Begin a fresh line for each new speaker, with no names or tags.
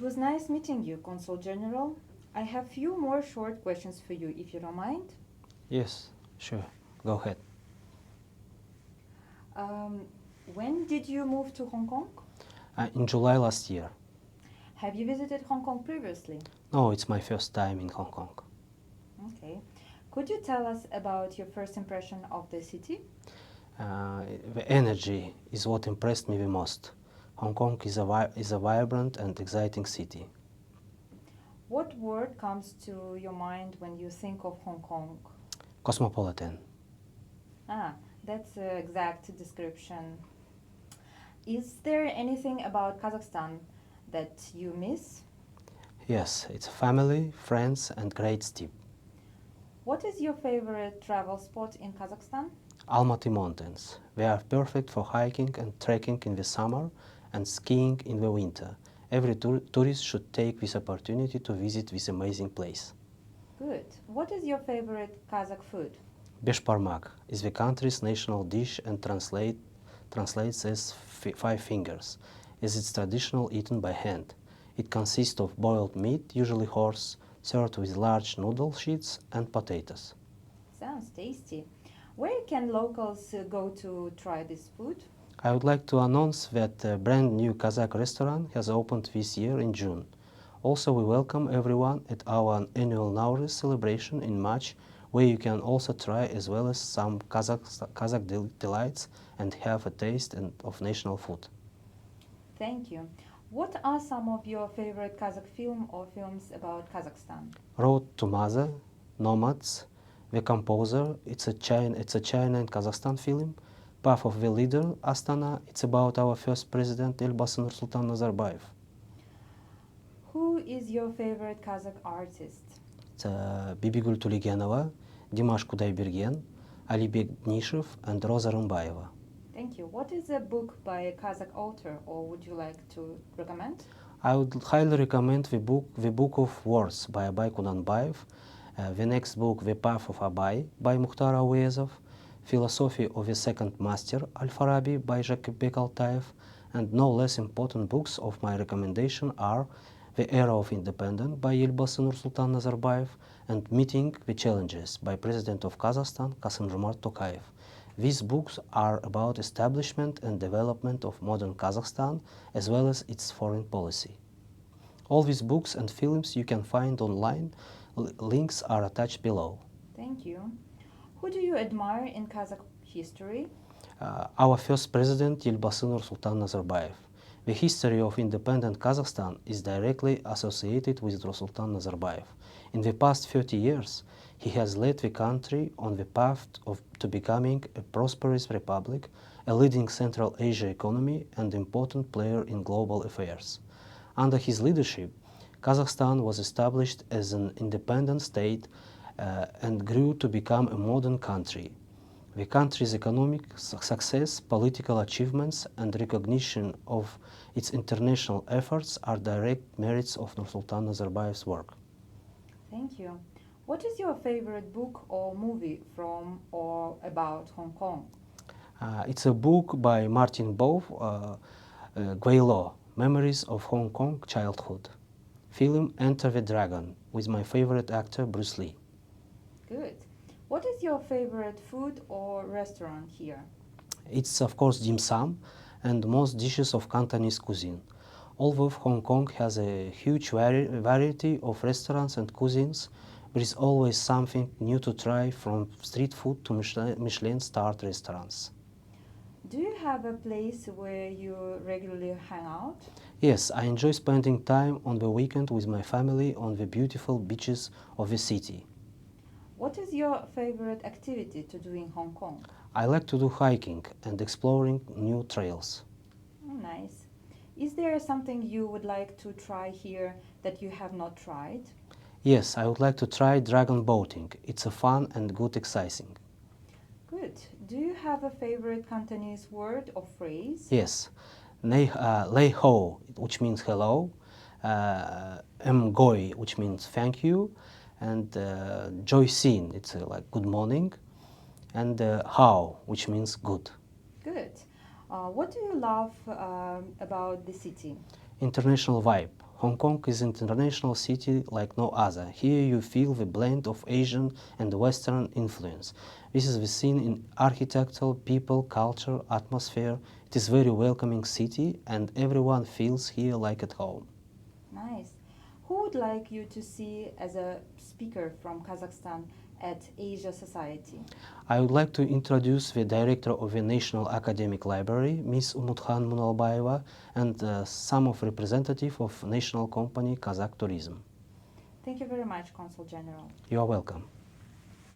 was nice meeting you, Consul General. I have few more short questions for you, if you don't mind.
Yes, sure. Go ahead.
Um, when did you move to Hong Kong?
In July last year.
Have you visited Hong Kong previously?
No, it's my first time in Hong Kong.
Okay. Could you tell us about your first impression of the city?
The energy is what impressed me the most. Hong Kong is a vibrant and exciting city.
What word comes to your mind when you think of Hong Kong?
Cosmopolitan.
That's an exact description. Is there anything about Kazakhstan that you miss?
Yes, it's family, friends, and great steep.
What is your favorite travel spot in Kazakhstan?
Almaty Mountains. They are perfect for hiking and trekking in the summer and skiing in the winter. Every tourist should take this opportunity to visit this amazing place.
Good. What is your favorite Kazakh food?
Beshparmak is the country's national dish and translates as five fingers, as it's traditional eaten by hand. It consists of boiled meat, usually horse, served with large noodle sheets and potatoes.
Sounds tasty. Where can locals go to try this food?
I would like to announce that a brand new Kazakh restaurant has opened this year in June. Also, we welcome everyone at our annual Nowruz celebration in March, where you can also try as well as some Kazakh delights and have a taste of national food.
Thank you. What are some of your favorite Kazakh films about Kazakhstan?
Road to Maza, Nomads, The Composer, it's a China and Kazakhstan film. Path of the Leader, Astana, it's about our first president, Elbасы Nursultan Nazarbayev.
Who is your favorite Kazakh artist?
It's Bibigul Tuligenova, Dimash Kudaibergen, Alibek Dnishev, and Rosa Rymbayeva.
Thank you. What is a book by a Kazakh author, or would you like to recommend?
I would highly recommend the book of Words by Abay Kunanbayev, the next book, The Path of Abay by Mukhtar Awezov, Philosophy of the Second Master, Al-Farabi by Jakubek Altaev, and no less important books of my recommendation are The Era of Independence by Elbасы Nursultan Nazarbayev and Meeting the Challenges by President of Kazakhstan, Kassym-Jomart Tokayev. These books are about establishment and development of modern Kazakhstan as well as its foreign policy. All these books and films you can find online. Links are attached below.
Thank you. Who do you admire in Kazakh history?
Our first president, Elbасы Nursultan Nazarbayev. The history of independent Kazakhstan is directly associated with Nursultan Nazarbayev. In the past 30 years, he has led the country on the path to becoming a prosperous republic, a leading Central Asia economy, and important player in global affairs. Under his leadership, Kazakhstan was established as an independent state and grew to become a modern country. The country's economic success, political achievements, and recognition of its international efforts are direct merits of Nursultan Nazarbayev's work.
Thank you. What is your favorite book or movie from or about Hong Kong?
It's a book by Martin Bove, Guaylo, Memories of Hong Kong Childhood. Film Enter the Dragon, with my favorite actor Bruce Lee.
Good. What is your favorite food or restaurant here?
It's of course dim sum and most dishes of Cantonese cuisine. Although Hong Kong has a huge variety of restaurants and cuisines, there is always something new to try, from street food to Michelin-starred restaurants.
Do you have a place where you regularly hang out?
Yes, I enjoy spending time on the weekend with my family on the beautiful beaches of the city.
What is your favorite activity to do in Hong Kong?
I like to do hiking and exploring new trails.
Oh, nice. Is there something you would like to try here that you have not tried?
Yes, I would like to try dragon boating. It's a fun and good exercising.
Good. Do you have a favorite Cantonese word or phrase?
Yes, lei ho, which means hello, goi, which means thank you, and joy sin, it's like good morning, and how, which means good.
Good. What do you love about the city?
International vibe. Hong Kong is an international city like no other. Here you feel the blend of Asian and Western influence. This is seen in architecture, people, culture, atmosphere. It is a very welcoming city and everyone feels here like at home.
Nice. Who would like you to see as a speaker from Kazakhstan at Asia Society?
I would like to introduce the director of the National Academic Library, Ms. Umuthan Munalbayeva, and some of representatives of national company Kazakh Tourism.
Thank you very much, Consul General.
You are welcome.